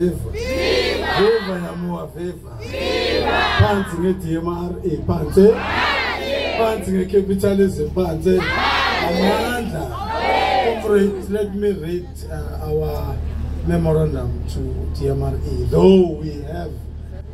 Viva! Viva Yamua, viva! Viva! Panting at DMR, Pante. Panting capitalism, Pante. Amanda. Comrades, let me read our memorandum to DMRE. Though we have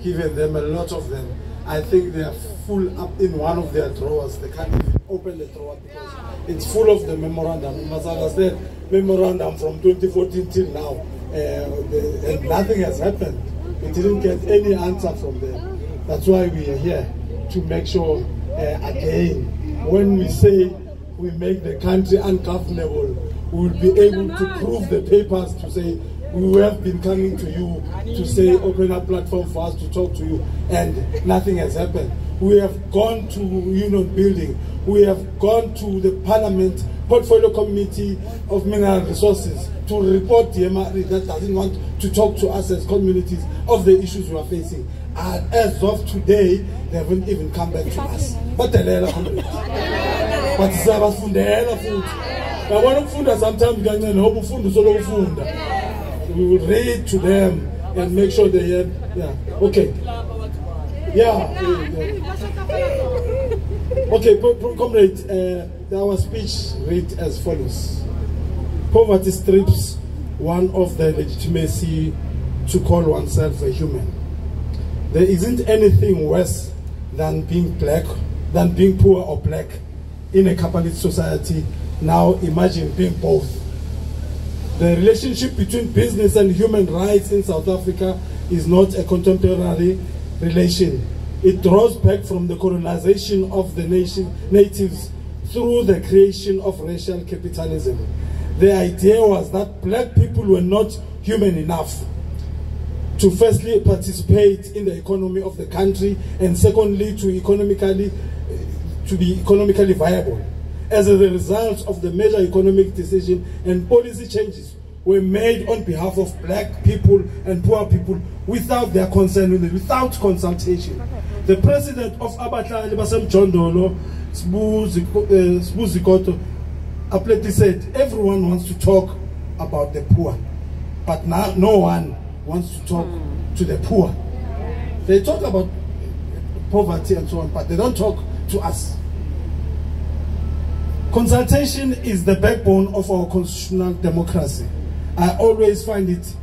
given them a lot of them, I think they are full up in one of their drawers. They can't even open the drawer because it's full of the memorandum. You must understand, memorandum from 2014 till now. And nothing has happened. We didn't get any answer from them. That's why we are here, to make sure, again, when we say we make the country ungovernable, we will be able to prove the papers to say we have been coming to you to say open a platform for us to talk to you, and nothing has happened. We have gone to Union Building. We have gone to the Parliament Portfolio Committee of Mineral Resources to report the MRE that doesn't want to talk to us as communities of the issues we are facing. And as of today, they haven't even come back to us. But the hell, but it's about food. The hell of food. I want to food sometimes. We will read to them and make sure they have. Yeah. Okay. Yeah. Okay, comrade. Our speech read as follows. Poverty strips one of the legitimacy to call oneself a human. There isn't anything worse than being black, than being poor or black in a capitalist society. Now imagine being both. The relationship between business and human rights in South Africa is not a contemporary relation. It draws back from the colonization of the natives through the creation of racial capitalism. The idea was that black people were not human enough to firstly participate in the economy of the country, and secondly to be economically viable. As a result of the major economic decision and policy changes were made on behalf of black people and poor people without their consent, without consultation. The president of Abatlali Basem Jondolo, Sbuzikoto, aptly said, everyone wants to talk about the poor, but now no one wants to talk to the poor. They talk about poverty and so on, but they don't talk to us. Consultation is the backbone of our constitutional democracy. I always find it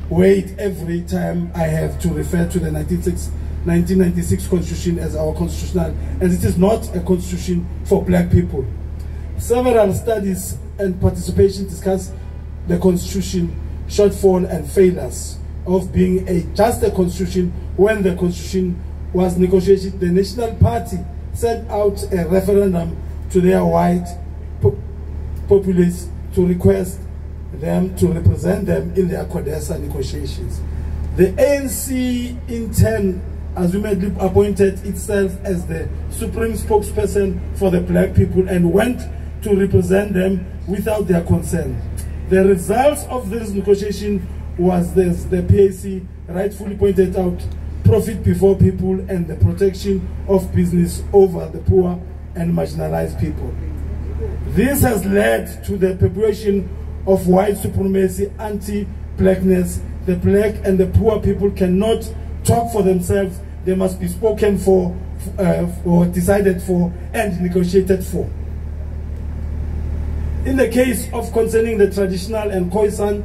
weighed every time I have to refer to the 1996 Constitution as our constitutional, and it is not a constitution for black people. Several studies and participation discuss the Constitution shortfall and failures of being just a constitution. When the Constitution was negotiated, the National Party sent out a referendum to their white populace to request them to represent them in their CODESA negotiations. The ANC in turn assumedly appointed itself as the supreme spokesperson for the black people and went to represent them without their consent. The results of this negotiation was this: the PAC rightfully pointed out profit before people and the protection of business over the poor and marginalized people. This has led to the perpetuation of white supremacy, anti-blackness. The black and the poor people cannot talk for themselves. They must be spoken for, or decided for, and negotiated for. In the case of concerning the Traditional and Khoisan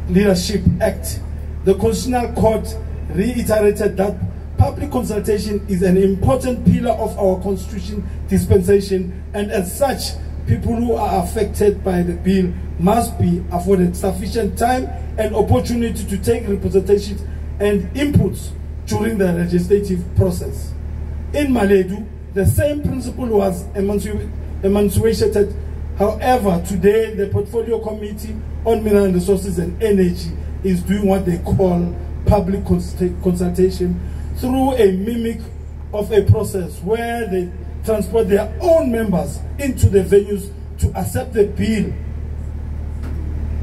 Leadership Act, the Constitutional Court reiterated that public consultation is an important pillar of our constitution dispensation, and as such, people who are affected by the bill must be afforded sufficient time and opportunity to take representation and inputs during the legislative process. In Maledu, the same principle was enunciated. However, today the Portfolio Committee on Mineral Resources and Energy is doing what they call public consultation through a mimic of a process where they transport their own members into the venues to accept the bill,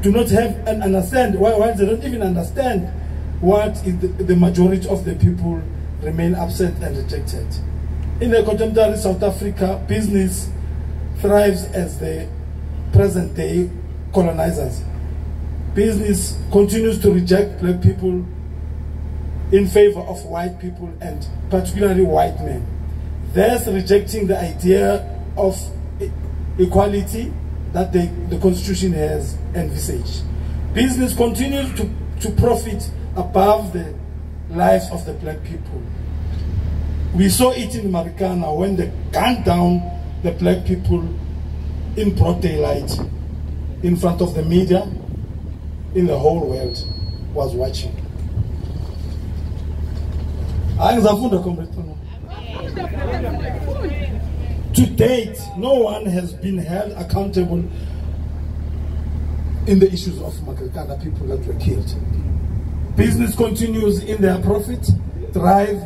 do not have and understand, while they don't even understand what is the majority of the people remain upset and rejected. In the contemporary South Africa, business thrives as the present day colonizers. Business continues to reject black people in favor of white people, and particularly white men, thus rejecting the idea of equality that the Constitution has envisaged. Business continues to profit above the lives of the black people. We saw it in Marikana when they gunned down the black people in broad daylight in front of the media, in the whole world was watching. To date, no one has been held accountable in the issues of Marikana people that were killed. Business continues in their profit, drive,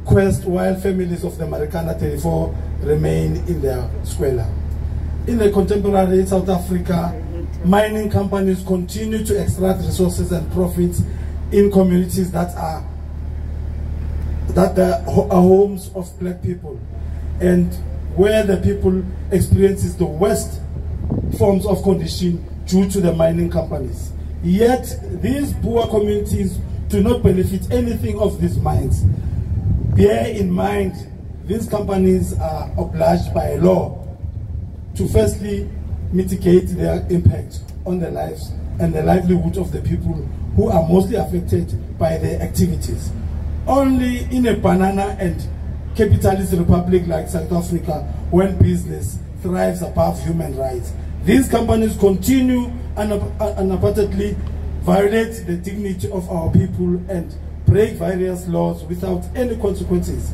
quest, while families of the Marikana 34 remain in their squalor. In the contemporary South Africa, mining companies continue to extract resources and profits in communities that are homes of black people, and where the people experiences the worst forms of condition due to the mining companies. Yet these poor communities do not benefit anything of these mines. Bear in mind, these companies are obliged by law to firstly mitigate their impact on the lives and the livelihood of the people who are mostly affected by their activities. Only in a banana and capitalist republic like South Africa, when business thrives above human rights, these companies continue unabatedly violate the dignity of our people and break various laws without any consequences.